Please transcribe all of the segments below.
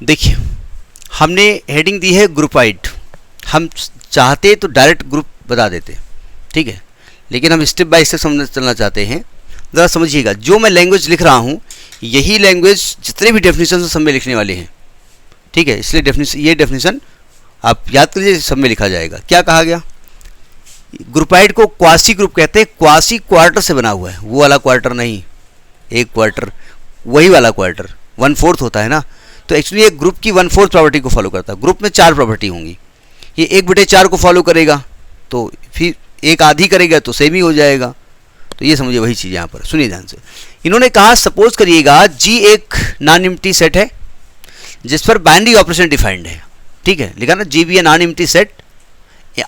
देखिए हमने हेडिंग दी है ग्रुपाइड, हम चाहते तो डायरेक्ट ग्रुप बता देते, ठीक है, लेकिन हम स्टेप बाय स्टेप समझ चलना चाहते हैं। ज़रा समझिएगा, जो मैं लैंग्वेज लिख रहा हूँ यही लैंग्वेज जितने भी डेफिनेशन सब में लिखने वाले हैं, ठीक है, इसलिए ये डेफिनेशन आप याद कर लीजिए, सब में लिखा जाएगा। क्या कहा गया, ग्रुपाइड को क्वासी ग्रुप कहते हैं, क्वासी क्वार्टर से बना हुआ है, वो वाला क्वार्टर नहीं, एक क्वार्टर वही वाला क्वार्टर 1/4 होता है ना, तो एक्चुअली एक ग्रुप की 1/4 प्रॉपर्टी को फॉलो करता है। ग्रुप में 4 प्रॉपर्टी होंगी, ये 1/4 को फॉलो करेगा, तो फिर एक आधी करेगा तो सेम ही हो जाएगा। तो ये समझिए वही चीज़ यहाँ पर, सुनिए ध्यान से। इन्होंने कहा सपोज करिएगा जी एक नॉन एम्प्टी सेट है जिस पर बाइनरी ऑपरेशन डिफाइंड है, ठीक है, लिखा ना, G be a non empty set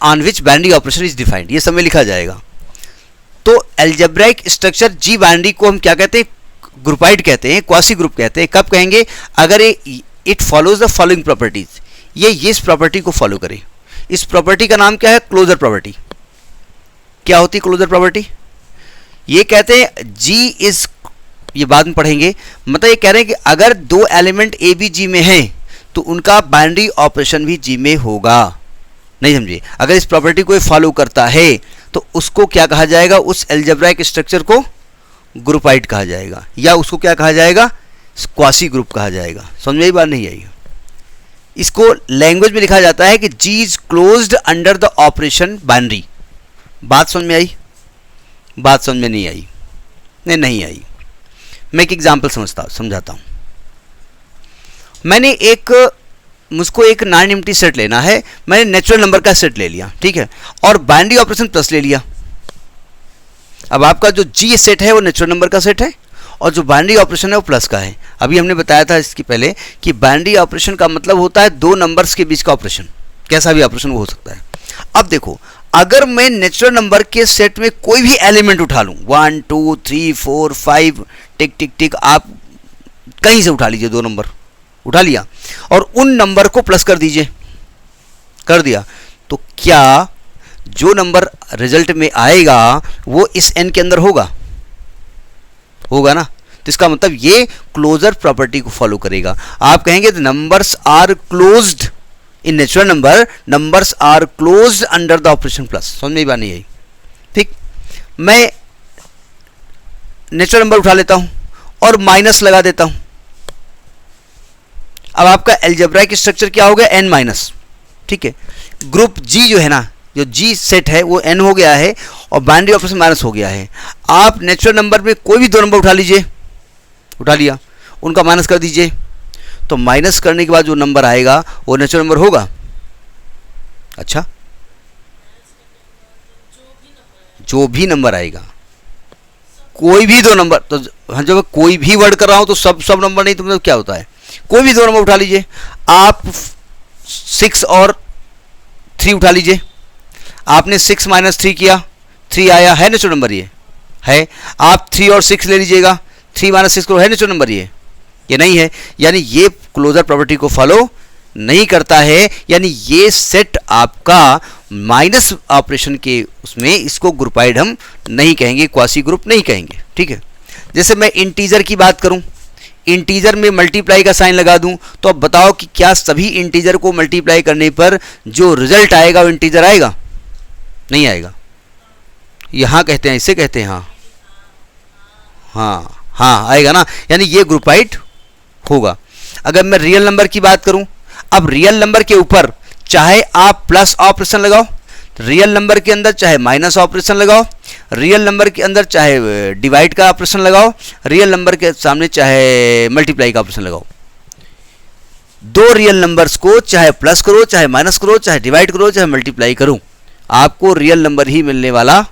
on which binary operation is defined, ये सब में लिखा जाएगा। तो एल्जेब्राइक स्ट्रक्चर जी बाइनरी को हम क्या कहते हैं, ग्रुपाइड कहते हैं, क्वासी ग्रुप कहते हैं। कब कहेंगे, अगर it follows the following properties, ये इस प्रॉपर्टी को फॉलो करे। इस प्रॉपर्टी का नाम क्या है, क्लोजर प्रॉपर्टी। क्या होती है क्लोजर प्रॉपर्टी, ये कहते हैं जी इज, ये बाद में पढ़ेंगे, मतलब ये कह रहे हैं कि अगर दो एलिमेंट ए बी जी में है तो उनका बाइनरी ऑपरेशन भी जी में होगा। नहीं समझिए, अगर इस प्रॉपर्टी को फॉलो करता है तो उसको क्या कहा जाएगा, उस एल्जेब्राइक स्ट्रक्चर को ग्रुपाइड कहा जाएगा, या उसको क्या कहा जाएगा, क्वासी ग्रुप कहा जाएगा। समझ में आई बात नहीं आई। इसको लैंग्वेज में लिखा जाता है कि G is closed under the operation binary. बात समझ में आई, बात समझ में नहीं आई, नहीं आई। मैं एक एग्जाम्पल समझाता हूं। मुझको एक नॉन एम्प्टी सेट लेना है, मैंने नेचुरल नंबर का सेट ले लिया, ठीक है, और बाइनरी ऑपरेशन प्लस ले लिया। अब आपका जो जी सेट है वो नेचुरल नंबर का सेट है और जो बाइनरी ऑपरेशन है वो प्लस का है। अभी हमने बताया था इसके पहले कि बाइनरी ऑपरेशन का मतलब होता है दो नंबर्स के बीच का ऑपरेशन, कैसा भी ऑपरेशन वो हो सकता है। अब देखो, अगर मैं नेचुरल नंबर के सेट में कोई भी एलिमेंट उठा लूँ, 1 2 3 4 5 टिक टिक टिक, आप कहीं से उठा लीजिए, 2 नंबर उठा लिया और उन नंबर को प्लस कर दीजिए, कर दिया, तो क्या जो नंबर रिजल्ट में आएगा वो इस n के अंदर होगा ना। तो इसका मतलब ये क्लोजर प्रॉपर्टी को फॉलो करेगा। आप कहेंगे numbers are closed in natural number, numbers are closed under the operation plus. समझ में बात नहीं आई, ठीक। मैं नेचुरल नंबर उठा लेता हूं और माइनस लगा देता हूं। अब आपका एल्जेब्राइक स्ट्रक्चर क्या हो गया, n माइनस, ठीक है। ग्रुप जी जो है ना, जो जी सेट है वो n हो गया है और बाइनरी ऑपरेशन माइनस हो गया है। आप नेचुरल नंबर में कोई भी 2 नंबर उठा लीजिए, उठा लिया, उनका माइनस कर दीजिए, तो माइनस करने के बाद जो नंबर आएगा वो नेचुरल नंबर होगा। अच्छा, जो भी नंबर आएगा, कोई भी 2 नंबर, तो जब कोई भी वर्ड कर रहा हूं तो सब नंबर नहीं, तो मतलब क्या होता है, कोई भी 2 नंबर उठा लीजिए। आप 6 और 3 उठा लीजिए, आपने 6 - 3 किया, 3 आया, है नेचुरल नंबर, ये है। आप 3 और 6 ले लीजिएगा, 3 - 6 करो, है नेचुरल नंबर, ये नहीं है, यानी ये क्लोजर प्रॉपर्टी को फॉलो नहीं करता है। यानी ये सेट आपका माइनस ऑपरेशन के उसमें, इसको ग्रुपाइड हम नहीं कहेंगे, क्वासी ग्रुप नहीं कहेंगे, ठीक है। जैसे मैं इंटीजर की बात करूं, इंटीजर में मल्टीप्लाई का साइन लगा दूं, तो अब बताओ कि क्या सभी इंटीजर को मल्टीप्लाई करने पर जो रिजल्ट आएगा वो इंटीजर आएगा, नहीं आएगा। यहां कहते हैं, इसे कहते हैं, हाँ आएगा ना, यानी ये ग्रुपाइड होगा। अगर मैं रियल नंबर की बात करूं, अब रियल नंबर के ऊपर चाहे आप प्लस ऑपरेशन लगाओ, रियल नंबर के अंदर चाहे माइनस ऑपरेशन लगाओ, रियल नंबर के अंदर चाहे डिवाइड का ऑपरेशन लगाओ, रियल नंबर के सामने चाहे मल्टीप्लाई का ऑपरेशन लगाओ, 2 रियल नंबर्स को चाहे प्लस करो, चाहे माइनस करो, चाहे डिवाइड करो, चाहे मल्टीप्लाई करो, आपको रियल नंबर ही मिलने वाला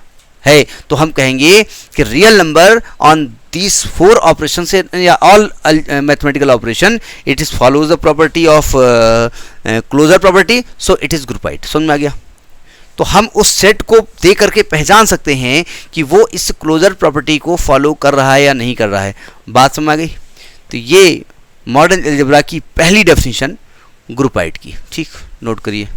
है। तो हम कहेंगे कि real number on these 4 operations या all mathematical operation it is follows the property of closure property, so it is groupied। समझ में आ गया। तो हम उस सेट को देख करके पहचान सकते हैं कि वो इस क्लोजर प्रॉपर्टी को फॉलो कर रहा है या नहीं कर रहा है। बात समझ आ गई। तो ये मॉडर्न अलजेब्रा की पहली डेफिनेशन ग्रुपाइड की, ठीक, नोट करिए।